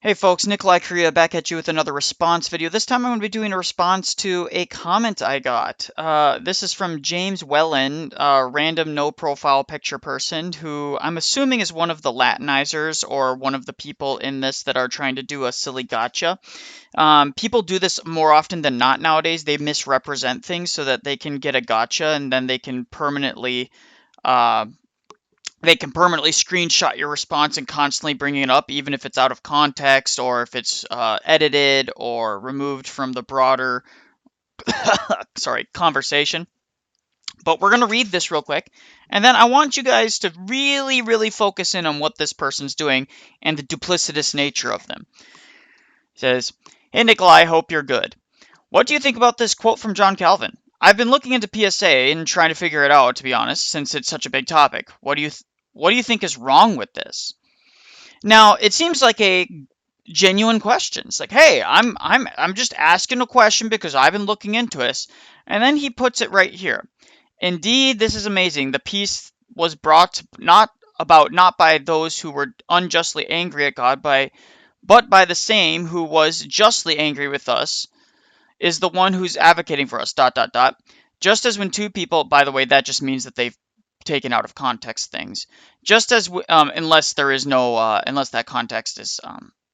Hey folks, Nicholai I'm back at you with another response video. This time I'm going to be doing a response to a comment I got. This is from James Wellen, a random no profile picture person who I'm assuming is one of the Latinizers or one of the people in this that are trying to do a silly gotcha. People do this more often than not nowadays. They misrepresent things so that they can get a gotcha and then uh, they can permanently screenshot your response and constantly bring it up, even if it's out of context or if it's edited or removed from the broader conversation. But we're going to read this real quick, and then I want you guys to really, really focus in on what this person's doing and the duplicitous nature of them. It says, "Hey Nicholai, hope you're good. What do you think about this quote from John Calvin? I've been looking into PSA and trying to figure it out, to be honest, since it's such a big topic. What do you think is wrong with this?" Now, it seems like a genuine question. It's like, "Hey, I'm just asking a question because I've been looking into this." And then he puts it right here. "Indeed, this is amazing. The peace was brought not by those who were unjustly angry at God, but by the same who was justly angry with us, is the one who's advocating for us, dot dot dot. Just as when two people," by the way, that just means that they've taken out of context things. Just as unless there is no unless that context is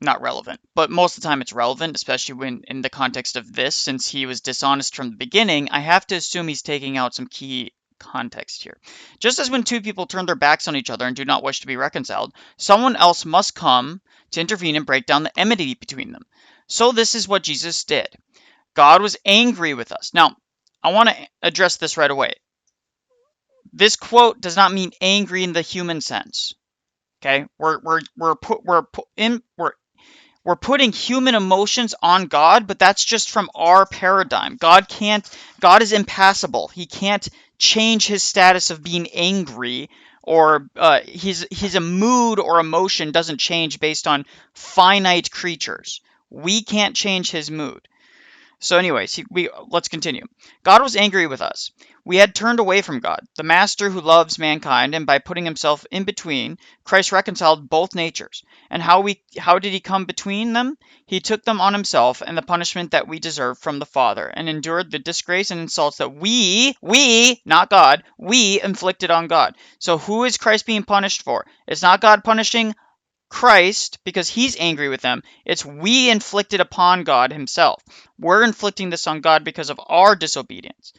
not relevant. But most of the time it's relevant, especially when in the context of this, since he was dishonest from the beginning, I have to assume he's taking out some key context here. "Just as when two people turn their backs on each other and do not wish to be reconciled, someone else must come to intervene and break down the enmity between them. So this is what Jesus did. God was angry with us." Now, I want to address this right away. This quote does not mean angry in the human sense. Okay, we're putting human emotions on God, but that's just from our paradigm. God is impassible. He can't change his status of being angry, or his a mood or emotion doesn't change based on finite creatures. We can't change his mood. So anyways, let's continue. "God was angry with us. We had turned away from God, the master who loves mankind, and by putting himself in between, Christ reconciled both natures. And how did he come between them? He took them on himself and the punishment that we deserve from the Father, and endured the disgrace and insults that not God, we inflicted on God." So who is Christ being punished for? It's not God punishing Christ because he's angry with them. It's we inflicted upon God himself. We're inflicting this on God because of our disobedience.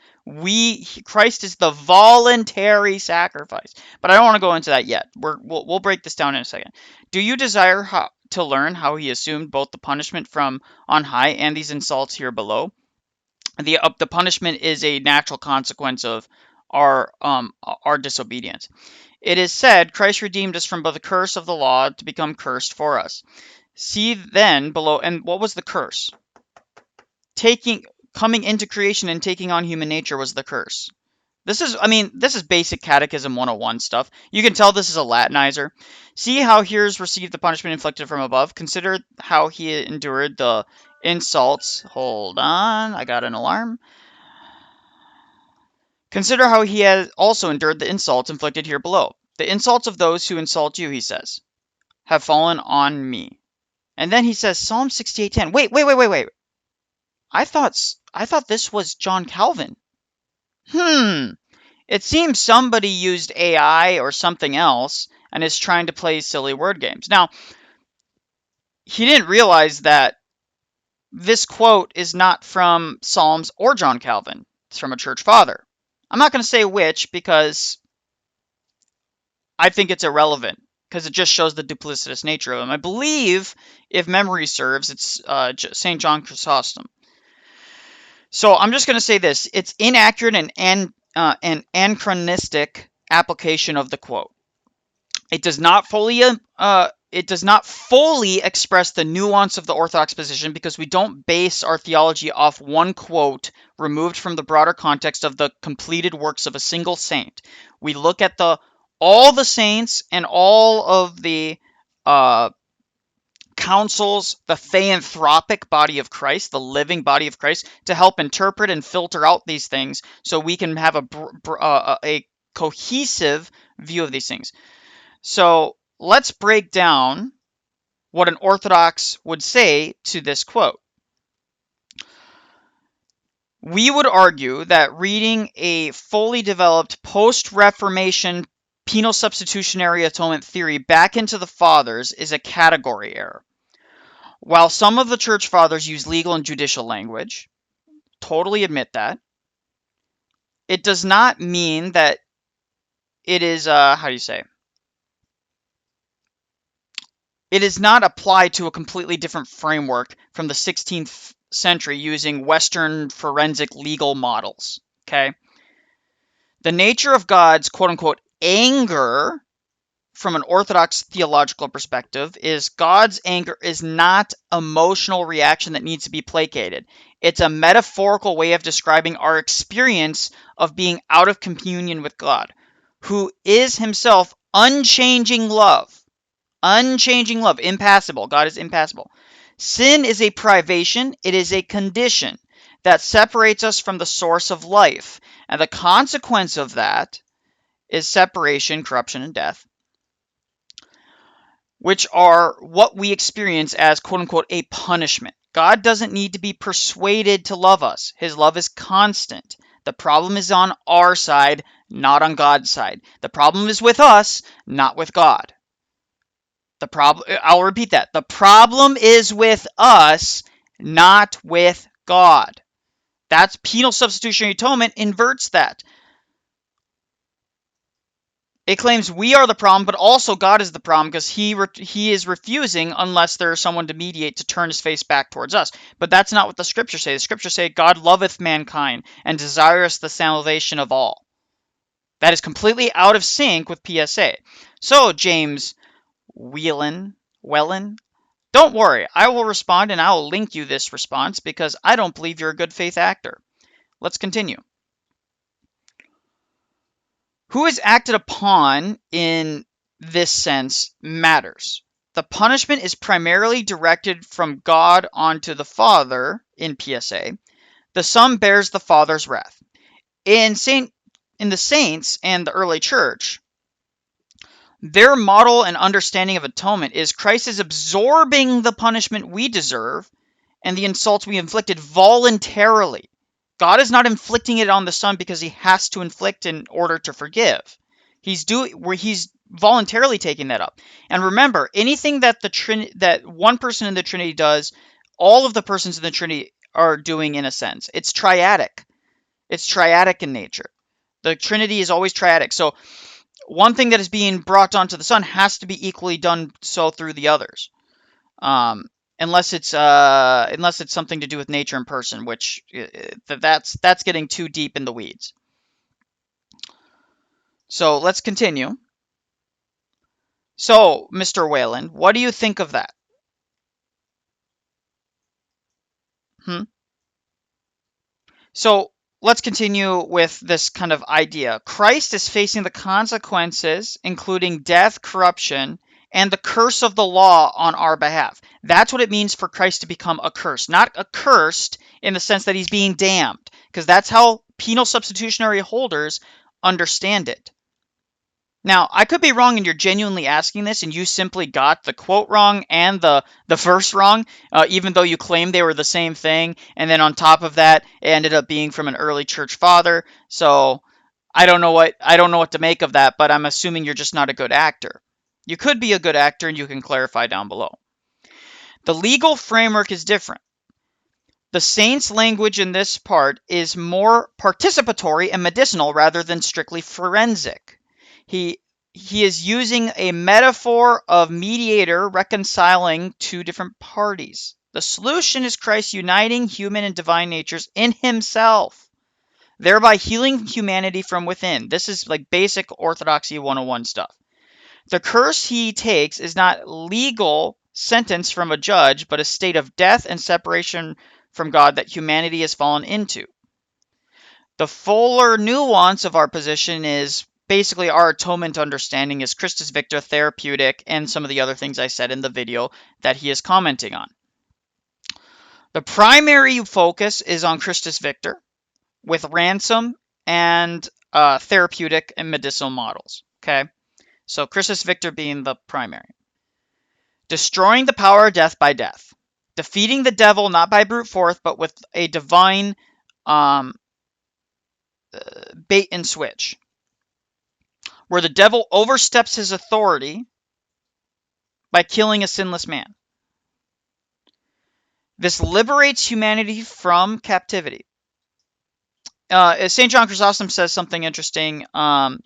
Christ is the voluntary sacrifice. But I don't want to go into that yet. We'll break this down in a second. "Do you desire to learn how he assumed both the punishment from on high and these insults here below?" The punishment is a natural consequence of our disobedience. "It is said, Christ redeemed us from the curse of the law to become cursed for us. See then below," and what was the curse? Coming into creation and taking on human nature was the curse. This is basic Catechism 101 stuff. You can tell this is a Latinizer. "See how here's received the punishment inflicted from above. Consider how he endured the insults." Hold on, I got an alarm. "Consider how he has also endured the insults inflicted here below. The insults of those who insult you," he says, "have fallen on me." And then he says, Psalm 68:10. Wait. I thought this was John Calvin. It seems somebody used AI or something else and is trying to play silly word games. Now, he didn't realize that this quote is not from Psalms or John Calvin. It's from a church father. I'm not going to say which because I think it's irrelevant, because it just shows the duplicitous nature of him. I believe, if memory serves, it's St. John Chrysostom. So I'm just going to say this. It's inaccurate and anachronistic application of the quote. It does not fully express the nuance of the Orthodox position, because we don't base our theology off one quote removed from the broader context of the completed works of a single saint. We look at all the saints and all of the councils, the theanthropic body of Christ, the living body of Christ, to help interpret and filter out these things so we can have a cohesive view of these things. So let's break down what an Orthodox would say to this quote. We would argue that reading a fully developed post-Reformation penal substitutionary atonement theory back into the Fathers is a category error. While some of the Church Fathers use legal and judicial language, totally admit that, it does not mean that it is, how do you say? It is not applied to a completely different framework from the 16th century using Western forensic legal models, okay? The nature of God's quote-unquote anger from an Orthodox theological perspective is God's anger is not emotional reaction that needs to be placated. It's a metaphorical way of describing our experience of being out of communion with God, who is himself unchanging love. Unchanging love, impassible. God is impassible. Sin is a privation, it is a condition that separates us from the source of life. And the consequence of that is separation, corruption, and death, which are what we experience as quote unquote a punishment. God doesn't need to be persuaded to love us. His love is constant. The problem is on our side, not on God's side. The problem is with us, not with God. I'll repeat that. The problem is with us, not with God. That's penal substitutionary atonement inverts that. It claims we are the problem, but also God is the problem because he is refusing unless there is someone to mediate to turn his face back towards us. But that's not what the scriptures say. The scriptures say God loveth mankind and desireth the salvation of all. That is completely out of sync with PSA. So, James Whelen, don't worry. I will respond and I will link you this response because I don't believe you're a good faith actor. Let's continue. Who is acted upon in this sense matters. The punishment is primarily directed from God onto the Father in PSA. The Son bears the Father's wrath. In the saints and the early church, their model and understanding of atonement is Christ is absorbing the punishment we deserve and the insults we inflicted voluntarily. God is not inflicting it on the Son because he has to inflict in order to forgive. He's voluntarily taking that up. And remember, anything that that one person in the Trinity does, all of the persons in the Trinity are doing in a sense. It's triadic. It's triadic in nature. The Trinity is always triadic. So one thing that is being brought onto the Son has to be equally done so through the others. Unless it's something to do with nature and person, which that's getting too deep in the weeds. So let's continue. So, Mr. Whalen, what do you think of that? So let's continue with this kind of idea. Christ is facing the consequences, including death, corruption, and the curse of the law on our behalf. That's what it means for Christ to become accursed. Not accursed in the sense that he's being damned, because that's how penal substitutionary holders understand it. Now, I could be wrong and you're genuinely asking this and you simply got the quote wrong and the verse wrong, even though you claim they were the same thing. And then on top of that, it ended up being from an early church father. So I don't know what to make of that, but I'm assuming you're just not a good actor. You could be a good actor and you can clarify down below. The legal framework is different. The saint's language in this part is more participatory and medicinal rather than strictly forensic. He is using a metaphor of mediator reconciling two different parties. The solution is Christ uniting human and divine natures in himself, thereby healing humanity from within. This is like basic Orthodoxy 101 stuff. The curse he takes is not legal sentence from a judge, but a state of death and separation from God that humanity has fallen into. The fuller nuance of our position is basically our atonement understanding is Christus Victor, therapeutic, and some of the other things I said in the video that he is commenting on. The primary focus is on Christus Victor with ransom and therapeutic and medicinal models. Okay, so Christus Victor being the primary. destroying the power of death by death, defeating the devil not by brute force, but with a divine bait and switch, where the devil oversteps his authority by killing a sinless man. This liberates humanity from captivity. St. John Chrysostom says something interesting.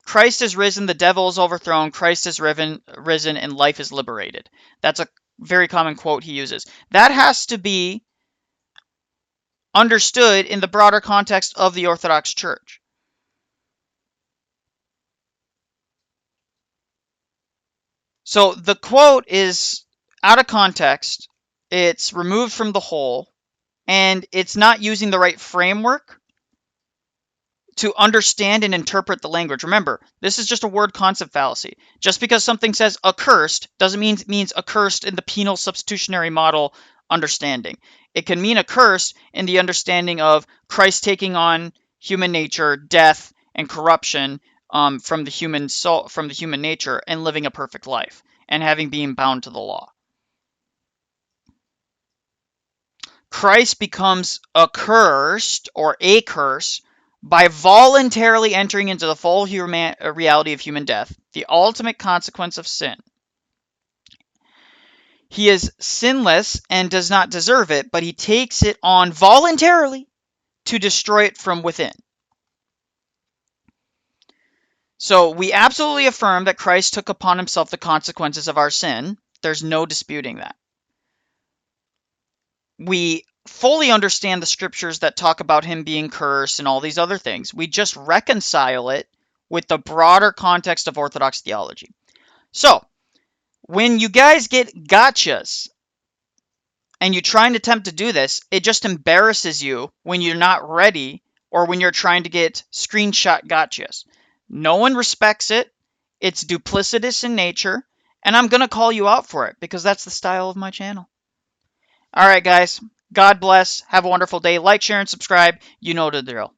Christ is risen, the devil is overthrown, Christ is risen, and life is liberated. That's a very common quote he uses. That has to be understood in the broader context of the Orthodox Church. So the quote is out of context, it's removed from the whole, and it's not using the right framework to understand and interpret the language. Remember, this is just a word concept fallacy. Just because something says accursed doesn't mean it means accursed in the penal substitutionary model understanding. It can mean accursed in the understanding of Christ taking on human nature, death, and corruption from the human soul, from the human nature, and living a perfect life, and having been bound to the law. Christ becomes accursed or a curse by voluntarily entering into the full reality of human death, the ultimate consequence of sin. He is sinless and does not deserve it, but he takes it on voluntarily to destroy it from within. So we absolutely affirm that Christ took upon himself the consequences of our sin. There's no disputing that. We fully understand the scriptures that talk about him being cursed and all these other things. We just reconcile it with the broader context of Orthodox theology. So, when you guys get gotchas and you try and attempt to do this, it just embarrasses you when you're not ready or when you're trying to get screenshot gotchas. No one respects it. It's duplicitous in nature, and I'm going to call you out for it because that's the style of my channel. All right, guys. God bless. Have a wonderful day. Like, share, and subscribe. You know the drill.